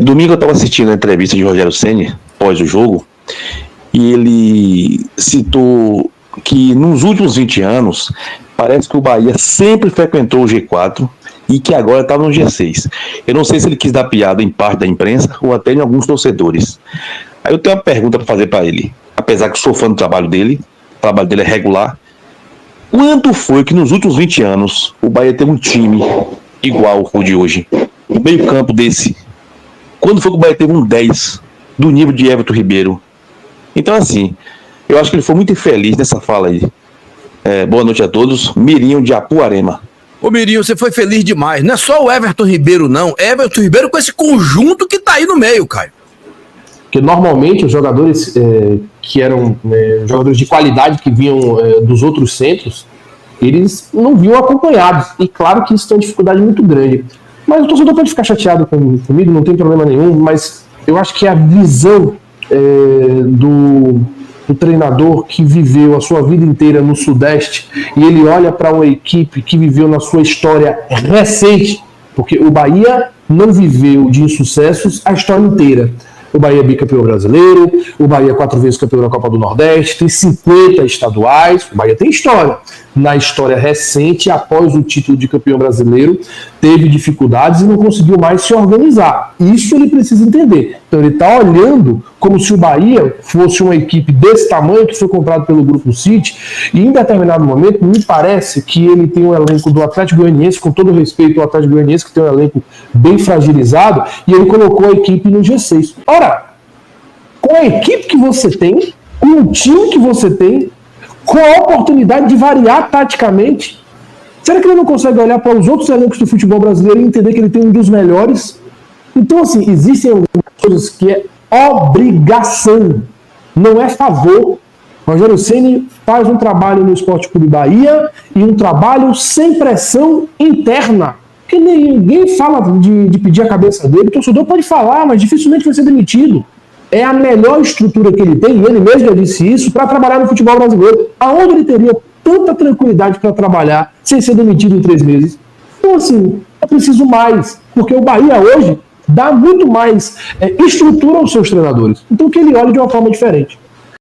Domingo eu estava assistindo a entrevista de Rogério Ceni após o jogo e ele citou que nos últimos 20 anos parece que o Bahia sempre frequentou o G4 e que agora estava no G6. Eu não sei se ele quis dar piada em parte da imprensa ou até em alguns torcedores. Aí eu tenho uma pergunta para fazer para ele. Apesar que sou fã do trabalho dele, o trabalho dele é regular. Quanto foi que nos últimos 20 anos o Bahia teve um time igual ao de hoje? O meio campo desse. Quando foi que o Bahia teve um 10 do nível de Everton Ribeiro? Então assim, eu acho que ele foi muito infeliz nessa fala aí. Boa noite a todos. Mirinho de Apuarema. Ô Mirinho, você foi feliz demais. Não é só o Everton Ribeiro, não. Everton Ribeiro com esse conjunto que tá aí no meio, Caio. Porque normalmente os jogadores que eram jogadores de qualidade que vinham dos outros centros, eles não vinham acompanhados. E claro que isso tem uma dificuldade muito grande. Mas o torcedor pode ficar chateado comigo, não tem problema nenhum, mas eu acho que a visão do treinador que viveu a sua vida inteira no Sudeste e ele olha para uma equipe que viveu na sua história recente, porque o Bahia não viveu de insucessos a história inteira. O Bahia é bicampeão brasileiro, o Bahia é 4 vezes campeão da Copa do Nordeste, tem 50 estaduais, o Bahia tem história. Na história recente, após o título de campeão brasileiro, teve dificuldades e não conseguiu mais se organizar. Isso ele precisa entender. Então ele está olhando como se o Bahia fosse uma equipe desse tamanho que foi comprado pelo Grupo City e em determinado momento me parece que ele tem um elenco do Atlético Goianiense, com todo respeito ao Atlético Goianiense, que tem um elenco bem fragilizado, e ele colocou a equipe no G6. Ora, com a equipe que você tem, com o time que você tem, com a oportunidade de variar taticamente, será que ele não consegue olhar para os outros elencos do futebol brasileiro e entender que ele tem um dos melhores? Então, assim, existem algumas coisas que é obrigação, não é favor. Rogério Ceni faz um trabalho no Sport Clube Bahia e um trabalho sem pressão interna. Porque ninguém fala de pedir a cabeça dele, o torcedor pode falar, mas dificilmente vai ser demitido. É a melhor estrutura que ele tem, e ele mesmo já disse isso, para trabalhar no futebol brasileiro. Aonde ele teria tanta tranquilidade para trabalhar sem ser demitido em 3 meses? Então, assim, é preciso mais, porque o Bahia hoje dá muito mais estrutura aos seus treinadores. Então, que ele olhe de uma forma diferente.